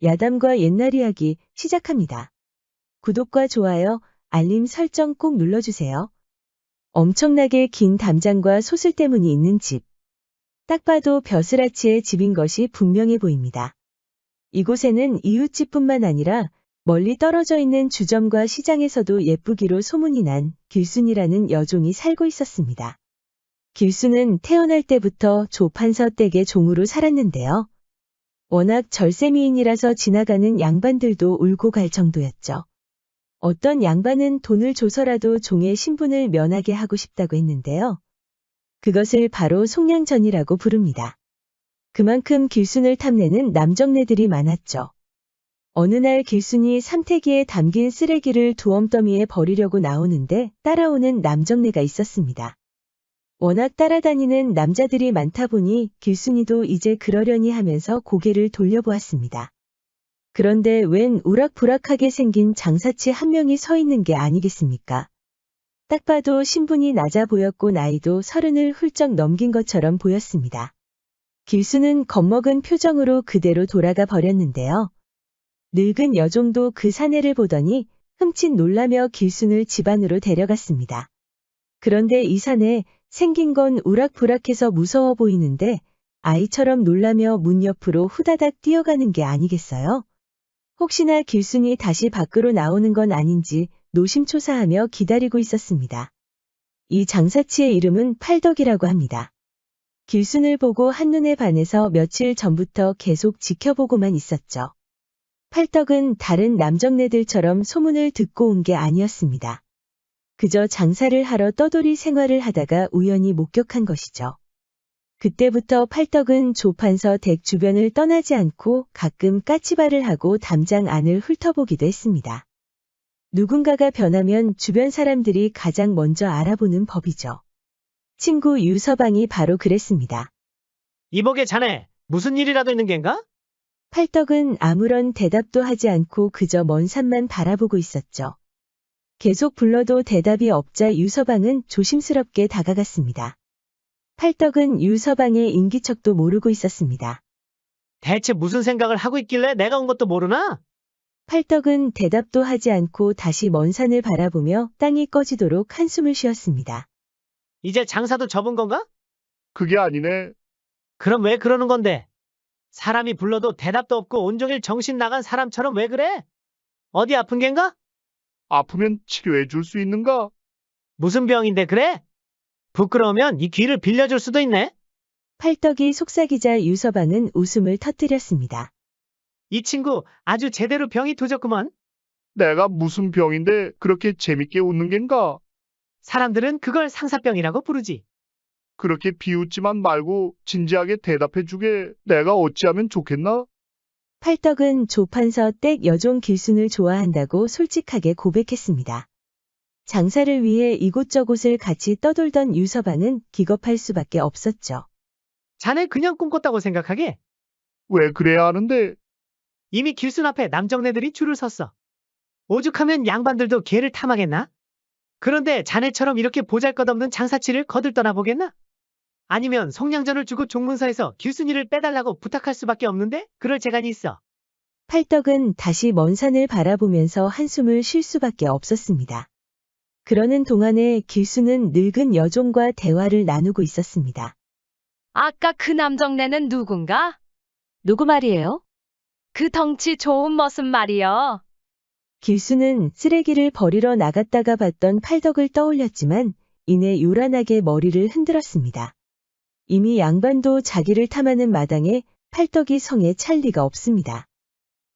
야담과 옛날 이야기 시작합니다. 구독과 좋아요, 알림 설정 꼭 눌러주세요. 엄청나게 긴 담장과 소슬대문이 있는 집. 딱 봐도 벼슬아치의 집인 것이 분명해 보입니다. 이곳에는 이웃집뿐만 아니라 멀리 떨어져 있는 주점과 시장에서도 예쁘기로 소문이 난 길순이라는 여종이 살고 있었습니다. 길순은 태어날 때부터 조판서 댁의 종으로 살았는데요. 워낙 절세미인이라서 지나가는 양반들도 울고 갈 정도였죠. 어떤 양반은 돈을 줘서라도 종의 신분을 면하게 하고 싶다고 했는데요. 그것을 바로 속량전이라고 부릅니다. 그만큼 길순을 탐내는 남정네들이 많았죠. 어느 날 길순이 삼태기에 담긴 쓰레기를 두엄더미에 버리려고 나오는데 따라오는 남정네가 있었습니다. 워낙 따라다니는 남자들이 많다 보니 길순이도 이제 그러려니 하면서 고개를 돌려보았습니다. 그런데 웬 우락부락하게 생긴 장사치 한 명이 서 있는 게 아니겠습니까? 딱 봐도 신분이 낮아 보였고 나이도 30을 훌쩍 넘긴 것처럼 보였습니다. 길순은 겁먹은 표정으로 그대로 돌아가 버렸는데요. 늙은 여종도 그 사내를 보더니 흠칫 놀라며 길순을 집 안으로 데려갔습니다. 그런데 이 사내 생긴 건 우락부락해서 무서워 보이는데 아이처럼 놀라며 문 옆으로 후다닥 뛰어가는 게 아니겠어요? 혹시나 길순이 다시 밖으로 나오는 건 아닌지 노심초사하며 기다리고 있었습니다. 이 장사치의 이름은 팔덕이라고 합니다. 길순을 보고 한눈에 반해서 며칠 전부터 계속 지켜보고만 있었죠. 팔덕은 다른 남정네들처럼 소문을 듣고 온 게 아니었습니다. 그저 장사를 하러 떠돌이 생활을 하다가 우연히 목격한 것이죠. 그때부터 팔덕은 조판서 댁 주변을 떠나지 않고 가끔 까치발을 하고 담장 안을 훑어보기도 했습니다. 누군가가 변하면 주변 사람들이 가장 먼저 알아보는 법이죠. 친구 유서방이 바로 그랬습니다. 이보게 자네, 무슨 일이라도 있는 겐가? 팔덕은 아무런 대답도 하지 않고 그저 먼 산만 바라보고 있었죠. 계속 불러도 대답이 없자 유서방은 조심스럽게 다가갔습니다. 팔덕은 유서방의 인기척도 모르고 있었습니다. 대체 무슨 생각을 하고 있길래 내가 온 것도 모르나? 팔덕은 대답도 하지 않고 다시 먼 산을 바라보며 땅이 꺼지도록 한숨을 쉬었습니다. 이제 장사도 접은 건가? 그게 아니네. 그럼 왜 그러는 건데? 사람이 불러도 대답도 없고 온종일 정신 나간 사람처럼 왜 그래? 어디 아픈 겐가? 아프면 치료해 줄 수 있는가? 무슨 병인데 그래? 부끄러우면 이 귀를 빌려줄 수도 있네. 팔덕이 속삭이자 유서방은 웃음을 터뜨렸습니다. 이 친구 아주 제대로 병이 도졌구먼. 내가 무슨 병인데 그렇게 재밌게 웃는 겐가? 사람들은 그걸 상사병이라고 부르지. 그렇게 비웃지만 말고 진지하게 대답해 주게 내가 어찌하면 좋겠나? 팔덕은 조판서 댁 여종 길순을 좋아한다고 솔직하게 고백했습니다. 장사를 위해 이곳저곳을 같이 떠돌던 유서방은 기겁할 수밖에 없었죠. 자네 그냥 꿈꿨다고 생각하게? 왜 그래야 하는데? 이미 길순 앞에 남정네들이 줄을 섰어. 오죽하면 양반들도 걔를 탐하겠나? 그런데 자네처럼 이렇게 보잘것없는 장사치를 거들떠나 보겠나? 아니면 속량전을 주고 종문서에서 길순이를 빼달라고 부탁할 수밖에 없는데 그럴 재간이 있어. 팔덕은 다시 먼 산을 바라보면서 한숨을 쉴 수밖에 없었습니다. 그러는 동안에 길순은 늙은 여종과 대화를 나누고 있었습니다. 아까 그 남정네는 누군가? 누구 말이에요? 그 덩치 좋은 머슴 말이여. 길순은 쓰레기를 버리러 나갔다가 봤던 팔덕을 떠올렸지만 이내 요란하게 머리를 흔들었습니다. 이미 양반도 자기를 탐하는 마당에 팔덕이 성에 찰 리가 없습니다.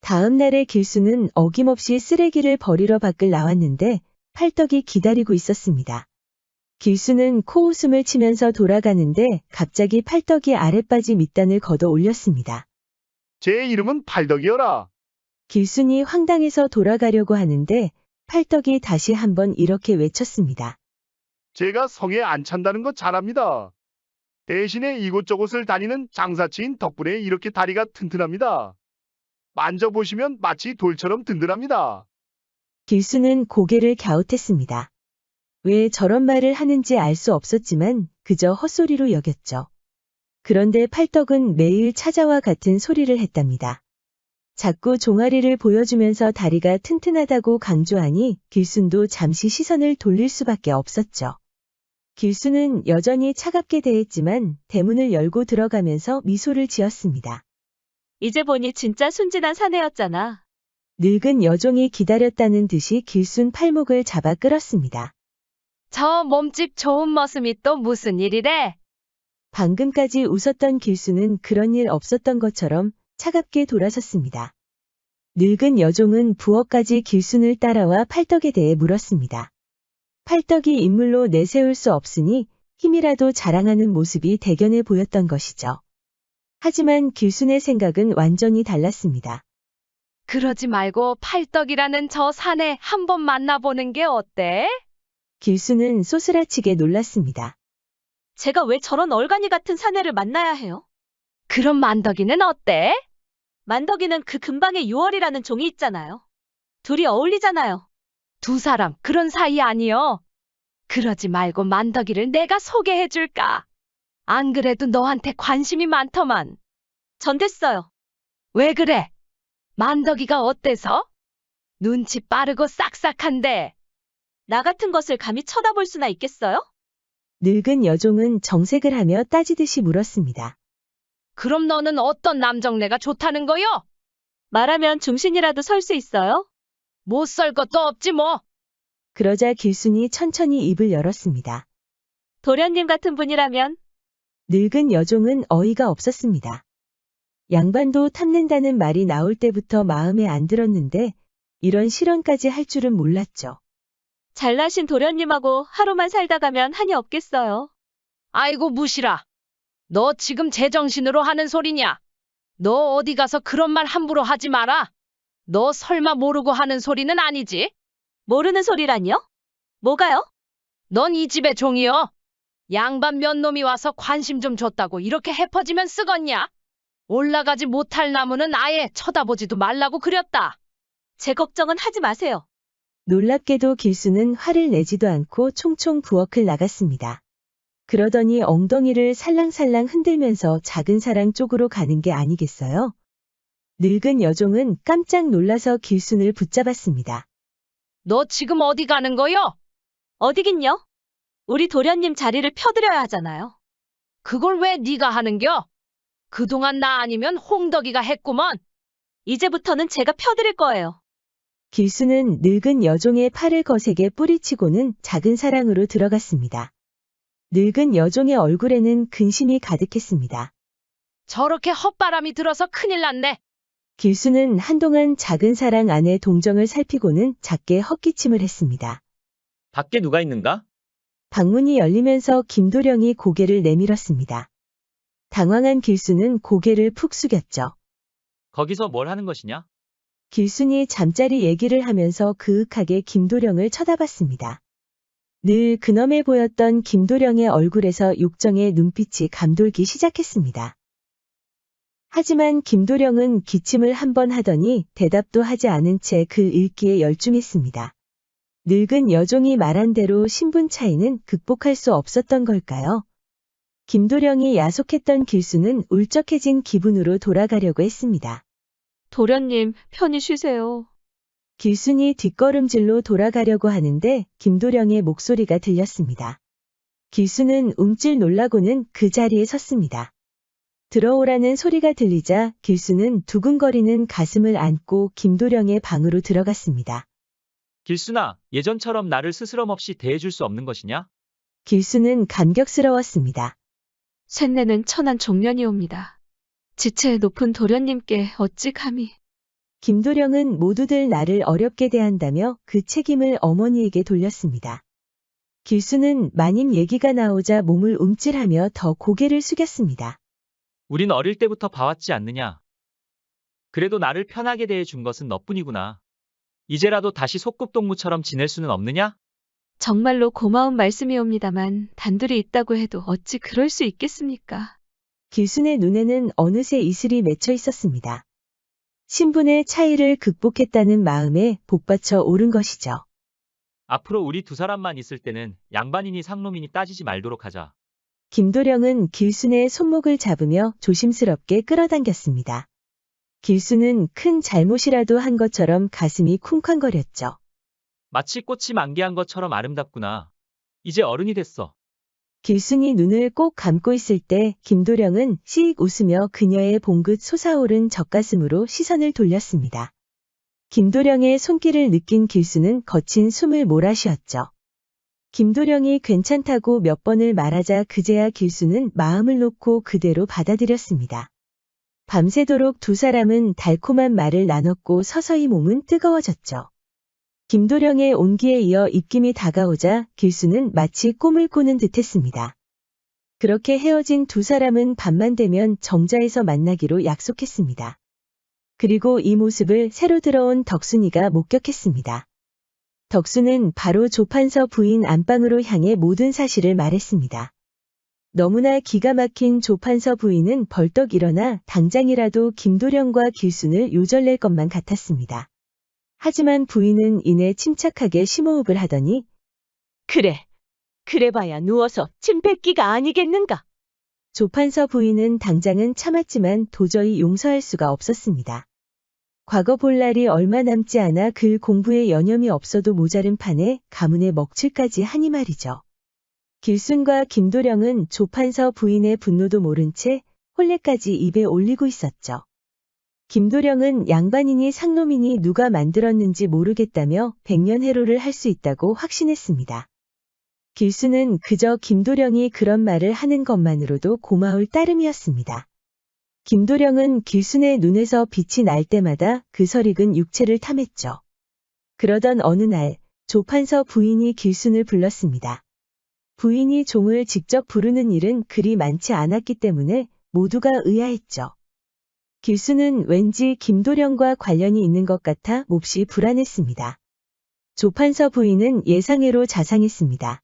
다음 날에 길순은 어김없이 쓰레기를 버리러 밖을 나왔는데 팔덕이 기다리고 있었습니다. 길순은 코웃음을 치면서 돌아가는데 갑자기 팔덕이 아랫바지 밑단을 걷어 올렸습니다. 제 이름은 팔덕이여라. 길순이 황당해서 돌아가려고 하는데 팔덕이 다시 한번 이렇게 외쳤습니다. 제가 성에 안 찬다는 거 잘 압니다. 대신에 이곳저곳을 다니는 장사치인 덕분에 이렇게 다리가 튼튼합니다. 만져보시면 마치 돌처럼 든든합니다. 길순은 고개를 갸웃했습니다. 왜 저런 말을 하는지 알 수 없었지만 그저 헛소리로 여겼죠. 그런데 팔덕은 매일 찾아와 같은 소리를 했답니다. 자꾸 종아리를 보여주면서 다리가 튼튼하다고 강조하니 길순도 잠시 시선을 돌릴 수밖에 없었죠. 길순은 여전히 차갑게 대했지만 대문을 열고 들어가면서 미소를 지었습니다. 이제 보니 진짜 순진한 사내였잖아. 늙은 여종이 기다렸다는 듯이 길순 팔목을 잡아 끌었습니다. 저 몸집 좋은 머슴이 또 무슨 일이래? 방금까지 웃었던 길순은 그런 일 없었던 것처럼 차갑게 돌아섰습니다. 늙은 여종은 부엌까지 길순을 따라와 팔떡에 대해 물었습니다. 팔떡이 인물로 내세울 수 없으니 힘이라도 자랑하는 모습이 대견해 보였던 것이죠. 하지만 길순의 생각은 완전히 달랐습니다. 그러지 말고 팔떡이라는 저 사내 한번 만나보는 게 어때? 길순은 소스라치게 놀랐습니다. 제가 왜 저런 얼간이 같은 사내를 만나야 해요? 그럼 만덕이는 어때? 만덕이는 그 근방에 6월이라는 종이 있잖아요. 둘이 어울리잖아요. 두 사람 그런 사이 아니여. 그러지 말고 만덕이를 내가 소개해줄까? 안 그래도 너한테 관심이 많더만. 전 됐어요. 왜 그래? 만덕이가 어때서? 눈치 빠르고 싹싹한데. 나 같은 것을 감히 쳐다볼 수나 있겠어요? 늙은 여종은 정색을 하며 따지듯이 물었습니다. 그럼 너는 어떤 남정네가 좋다는 거요? 말하면 중신이라도 설 수 있어요? 못 설 것도 없지 뭐. 그러자 길순이 천천히 입을 열었습니다. 도련님 같은 분이라면 늙은 여종은 어이가 없었습니다. 양반도 탐낸다는 말이 나올 때부터 마음에 안 들었는데 이런 실언까지 할 줄은 몰랐죠. 잘나신 도련님하고 하루만 살다 가면 한이 없겠어요. 아이고 무시라. 너 지금 제정신으로 하는 소리냐? 너 어디 가서 그런 말 함부로 하지 마라. 너 설마 모르고 하는 소리는 아니지? 모르는 소리라니요? 뭐가요? 넌 이 집의 종이여. 양반 몇 놈이 와서 관심 좀 줬다고 이렇게 해퍼지면 쓰겄냐? 올라가지 못할 나무는 아예 쳐다보지도 말라고 그렸다. 제 걱정은 하지 마세요. 놀랍게도 길순은 화를 내지도 않고 총총 부엌을 나갔습니다. 그러더니 엉덩이를 살랑살랑 흔들면서 작은 사랑 쪽으로 가는 게 아니겠어요? 늙은 여종은 깜짝 놀라서 길순을 붙잡았습니다. 너 지금 어디 가는 거요? 어디긴요? 우리 도련님 자리를 펴드려야 하잖아요. 그걸 왜 네가 하는겨? 그동안 나 아니면 홍덕이가 했구먼. 이제부터는 제가 펴드릴 거예요. 길순은 늙은 여종의 팔을 거세게 뿌리치고는 작은 사랑으로 들어갔습니다. 늙은 여종의 얼굴에는 근심이 가득했습니다. 저렇게 헛바람이 들어서 큰일 났네. 길순은 한동안 작은 사랑 안의 동정을 살피고는 작게 헛기침을 했습니다. 밖에 누가 있는가? 방문이 열리면서 김도령이 고개를 내밀었습니다. 당황한 길순은 고개를 푹 숙였죠. 거기서 뭘 하는 것이냐? 길순이 잠자리 얘기를 하면서 그윽하게 김도령을 쳐다봤습니다. 늘 근엄해 보였던 김도령의 얼굴에서 욕정의 눈빛이 감돌기 시작했습니다. 하지만 김도령은 기침을 한 번 하더니 대답도 하지 않은 채 그 읽기에 열중했습니다. 늙은 여종이 말한 대로 신분 차이는 극복할 수 없었던 걸까요? 김도령이 야속했던 길순은 울적해진 기분으로 돌아가려고 했습니다. 도련님, 편히 쉬세요. 길순이 뒷걸음질로 돌아가려고 하는데 김도령의 목소리가 들렸습니다. 길순은 움찔 놀라고는 그 자리에 섰습니다. 들어오라는 소리가 들리자 길순은 두근거리는 가슴을 안고 김도령의 방으로 들어갔습니다. 길순아, 예전처럼 나를 스스럼 없이 대해줄 수 없는 것이냐? 길순은 감격스러웠습니다. 쇳내는 천한 종년이옵니다. 지체 높은 도련님께 어찌 감히. 김도령은 모두들 나를 어렵게 대한다며 그 책임을 어머니에게 돌렸습니다. 길순은 마님 얘기가 나오자 몸을 움찔하며 더 고개를 숙였습니다. 우린 어릴 때부터 봐왔지 않느냐? 그래도 나를 편하게 대해준 것은 너뿐이구나. 이제라도 다시 소꿉동무처럼 지낼 수는 없느냐? 정말로 고마운 말씀이옵니다만 단둘이 있다고 해도 어찌 그럴 수 있겠습니까? 길순의 눈에는 어느새 이슬이 맺혀 있었습니다. 신분의 차이를 극복했다는 마음에 복받쳐 오른 것이죠. 앞으로 우리 두 사람만 있을 때는 양반이니 상놈이니 따지지 말도록 하자. 김도령은 길순의 손목을 잡으며 조심스럽게 끌어당겼습니다. 길수는 큰 잘못이라도 한 것처럼 가슴이 쿵쾅거렸죠. 마치 꽃이 만개한 것처럼 아름답구나. 이제 어른이 됐어. 길순이 눈을 꼭 감고 있을 때 김도령은 씩 웃으며 그녀의 봉긋 솟아오른 젖가슴으로 시선을 돌렸습니다. 김도령의 손길을 느낀 길수는 거친 숨을 몰아쉬었죠. 김도령이 괜찮다고 몇 번을 말하자 그제야 길수는 마음을 놓고 그대로 받아들였습니다. 밤새도록 두 사람은 달콤한 말을 나눴고 서서히 몸은 뜨거워졌죠. 김도령의 온기에 이어 입김이 다가오자 길수는 마치 꿈을 꾸는 듯했습니다. 그렇게 헤어진 두 사람은 밤만 되면 정자에서 만나기로 약속했습니다. 그리고 이 모습을 새로 들어온 덕순이가 목격했습니다. 덕수는 바로 조판서 부인 안방으로 향해 모든 사실을 말했습니다. 너무나 기가 막힌 조판서 부인은 벌떡 일어나 당장이라도 김도령과 길순을 요절낼 것만 같았습니다. 하지만 부인은 이내 침착하게 심호흡을 하더니 그래봐야 누워서 침 뱉기가 아니겠는가? 조판서 부인은 당장은 참았지만 도저히 용서할 수가 없었습니다. 과거 볼 날이 얼마 남지 않아 글 공부에 여념이 없어도 모자른 판에 가문의 먹칠까지 하니 말이죠. 길순과 김도령은 조판서 부인의 분노도 모른 채 혼례까지 입에 올리고 있었죠. 김도령은 양반이니 상놈이니 누가 만들었는지 모르겠다며 백년해로를 할 수 있다고 확신했습니다. 길수는 그저 김도령이 그런 말을 하는 것만으로도 고마울 따름이었습니다. 김도령은 길순의 눈에서 빛이 날 때마다 그 설익은 육체를 탐했죠. 그러던 어느 날 조판서 부인이 길순을 불렀습니다. 부인이 종을 직접 부르는 일은 그리 많지 않았기 때문에 모두가 의아했죠. 길수는 왠지 김도령과 관련이 있는 것 같아 몹시 불안했습니다. 조판서 부인은 예상외로 자상했습니다.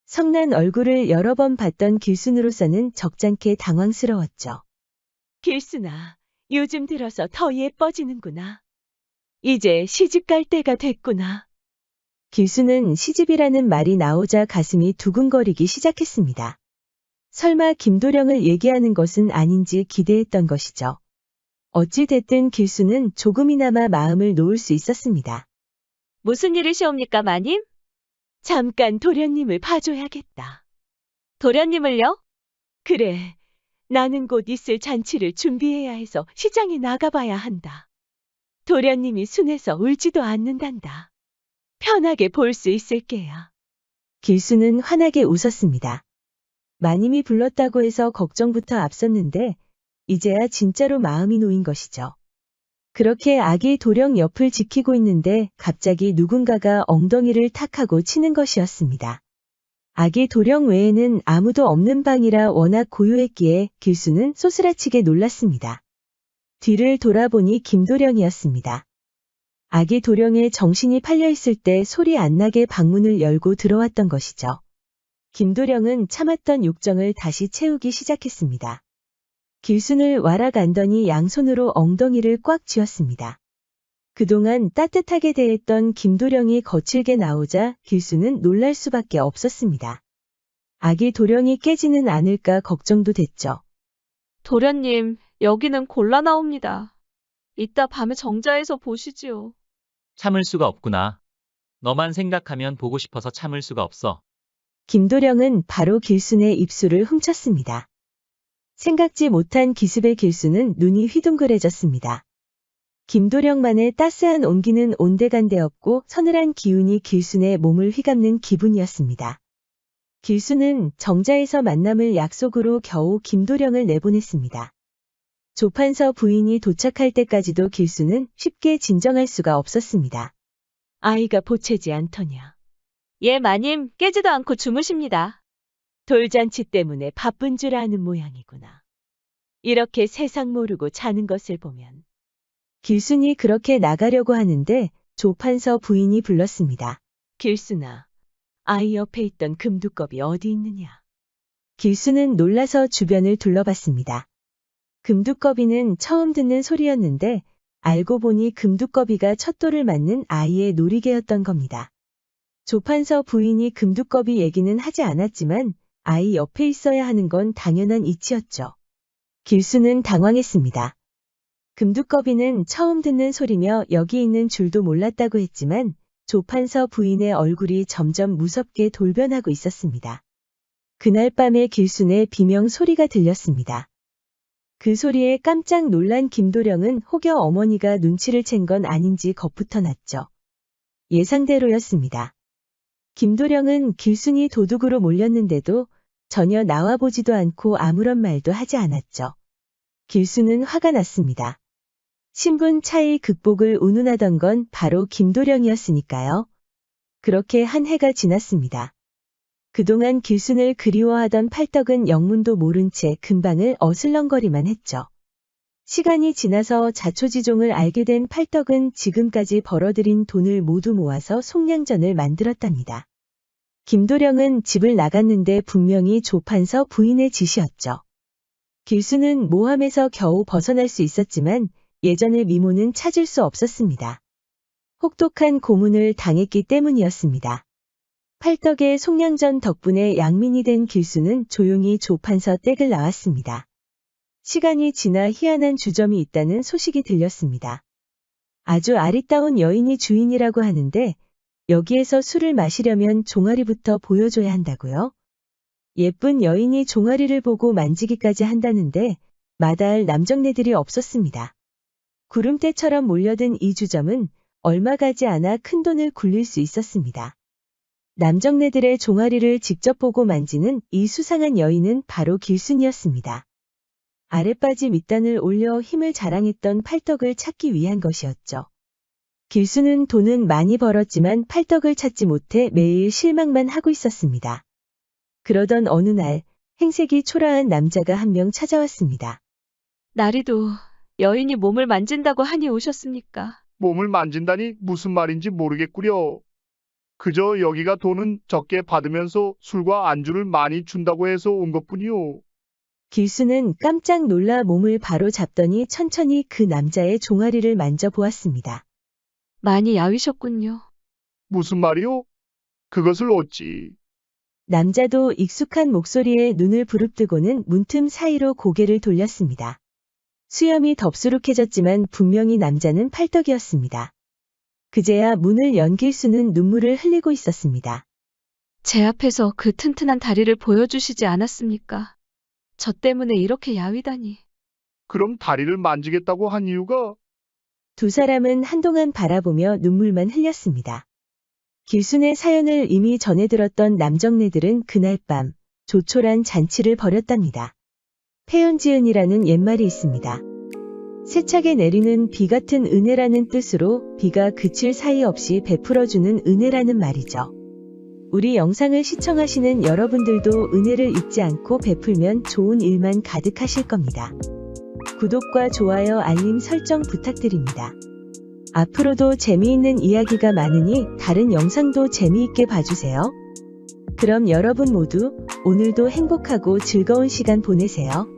성난 얼굴을 여러 번 봤던 길순으로서는 적잖게 당황스러웠죠. 길순아, 요즘 들어서 더 예뻐지는구나. 이제 시집갈 때가 됐구나. 길수는 시집이라는 말이 나오자 가슴이 두근거리기 시작했습니다. 설마 김도령을 얘기하는 것은 아닌지 기대했던 것이죠. 어찌 됐든 길수는 조금이나마 마음을 놓을 수 있었습니다. 무슨 일이시옵니까, 마님? 잠깐 도련님을 봐줘야겠다. 도련님을요? 그래, 나는 곧 있을 잔치를 준비해야 해서 시장에 나가봐야 한다. 도련님이 순해서 울지도 않는단다. 편하게 볼 수 있을 게야. 길수는 환하게 웃었습니다. 마님이 불렀다고 해서 걱정부터 앞섰는데 이제야 진짜로 마음이 놓인 것이죠. 그렇게 아기 도령 옆을 지키고 있는데 갑자기 누군가가 엉덩이를 탁 하고 치는 것이었습니다. 아기 도령 외에는 아무도 없는 방이라 워낙 고요했기에 길수는 쏘스라치게 놀랐습니다. 뒤를 돌아보니 김도령이었습니다. 아기 도령의 정신이 팔려있을 때 소리 안 나게 방문을 열고 들어왔던 것이죠. 김도령은 참았던 욕정을 다시 채우기 시작했습니다. 길순을 와락 안더니 양손으로 엉덩이를 꽉 쥐었습니다. 그동안 따뜻하게 대했던 김도령이 거칠게 나오자 길순은 놀랄 수밖에 없었습니다. 아기 도령이 깨지는 않을까 걱정도 됐죠. 도련님, 여기는 곤란하옵니다. 이따 밤에 정자에서 보시지요. 참을 수가 없구나. 너만 생각하면 보고 싶어서 참을 수가 없어. 김도령은 바로 길순의 입술을 훔쳤습니다. 생각지 못한 기습에 길수는 눈이 휘둥그레졌습니다. 김도령만의 따스한 온기는 온데간데 없고 서늘한 기운이 길순의 몸을 휘감는 기분이었습니다. 길수는 정자에서 만남을 약속으로 겨우 김도령을 내보냈습니다. 조판서 부인이 도착할 때까지도 길수는 쉽게 진정할 수가 없었습니다. 아이가 보채지 않더냐. 예, 마님, 깨지도 않고 주무십니다. 돌잔치 때문에 바쁜 줄 아는 모양이구나. 이렇게 세상 모르고 자는 것을 보면. 길순이 그렇게 나가려고 하는데 조판서 부인이 불렀습니다. 길순아, 아이 옆에 있던 금두껍이 어디 있느냐? 길수는 놀라서 주변을 둘러봤습니다. 금두꺼비는 처음 듣는 소리였는데 알고 보니 금두꺼비가 첫돌을 맞는 아이의 놀이개였던 겁니다. 조판서 부인이 금두꺼비 얘기는 하지 않았지만 아이 옆에 있어야 하는 건 당연한 이치였죠. 길수는 당황했습니다. 금두꺼비는 처음 듣는 소리며 여기 있는 줄도 몰랐다고 했지만 조판서 부인의 얼굴이 점점 무섭게 돌변하고 있었습니다. 그날 밤에 길순의 비명 소리가 들렸습니다. 그 소리에 깜짝 놀란 김도령은 혹여 어머니가 눈치를 챈 건 아닌지 겁부터 났죠. 예상대로였습니다. 김도령은 길순이 도둑으로 몰렸는데도 전혀 나와보지도 않고 아무런 말도 하지 않았죠. 길순은 화가 났습니다. 신분 차이 극복을 운운하던 건 바로 김도령이었으니까요. 그렇게 한 해가 지났습니다. 그동안 길순을 그리워하던 팔떡은 영문도 모른 채 근방을 어슬렁거리만 했죠. 시간이 지나서 자초지종을 알게 된 팔떡은 지금까지 벌어들인 돈을 모두 모아서 송량전을 만들었답니다. 김도령은 집을 나갔는데 분명히 조판서 부인의 짓이었죠. 길순은 모함에서 겨우 벗어날 수 있었지만 예전의 미모는 찾을 수 없었습니다. 혹독한 고문을 당했기 때문이었습니다. 팔떡의 송량전 덕분에 양민이 된 길순은 조용히 조판서 댁을 나왔습니다. 시간이 지나 희한한 주점이 있다는 소식이 들렸습니다. 아주 아리따운 여인이 주인이라고 하는데 여기에서 술을 마시려면 종아리부터 보여줘야 한다고요? 예쁜 여인이 종아리를 보고 만지기까지 한다는데 마다할 남정네들이 없었습니다. 구름대처럼 몰려든 이 주점은 얼마 가지 않아 큰돈을 굴릴 수 있었습니다. 남정네들의 종아리를 직접 보고 만지는 이 수상한 여인은 바로 길순이었습니다. 아랫바지 밑단을 올려 힘을 자랑했던 팔떡을 찾기 위한 것이었죠. 길순은 돈은 많이 벌었지만 팔떡을 찾지 못해 매일 실망만 하고 있었습니다. 그러던 어느 날 행색이 초라한 남자가 한 명 찾아왔습니다. 나리도 여인이 몸을 만진다고 하니 오셨습니까? 몸을 만진다니 무슨 말인지 모르겠구려. 그저 여기가 돈은 적게 받으면서 술과 안주를 많이 준다고 해서 온 것뿐이요. 길순은 깜짝 놀라 몸을 바로 잡더니 천천히 그 남자의 종아리를 만져보았습니다. 많이 야위셨군요. 무슨 말이요? 그것을 어찌. 남자도 익숙한 목소리에 눈을 부릅뜨고는 문틈 사이로 고개를 돌렸습니다. 수염이 덥수룩해졌지만 분명히 남자는 팔떡이었습니다. 그제야 문을 연 길순은 눈물을 흘리고 있었습니다. 제 앞에서 그 튼튼한 다리를 보여주시지 않았습니까? 저 때문에 이렇게 야위다니. 그럼 다리를 만지겠다고 한 이유가? 두 사람은 한동안 바라보며 눈물만 흘렸습니다. 길순의 사연을 이미 전해 들었던 남정네들은 그날 밤 조촐한 잔치를 벌였답니다. 폐연지은이라는 옛말이 있습니다. 세차게 내리는 비 같은 은혜라는 뜻으로 비가 그칠 사이 없이 베풀어주는 은혜라는 말이죠. 우리 영상을 시청하시는 여러분들도 은혜를 잊지 않고 베풀면 좋은 일만 가득하실 겁니다. 구독과 좋아요, 알림 설정 부탁드립니다. 앞으로도 재미있는 이야기가 많으니 다른 영상도 재미있게 봐주세요. 그럼 여러분 모두 오늘도 행복하고 즐거운 시간 보내세요.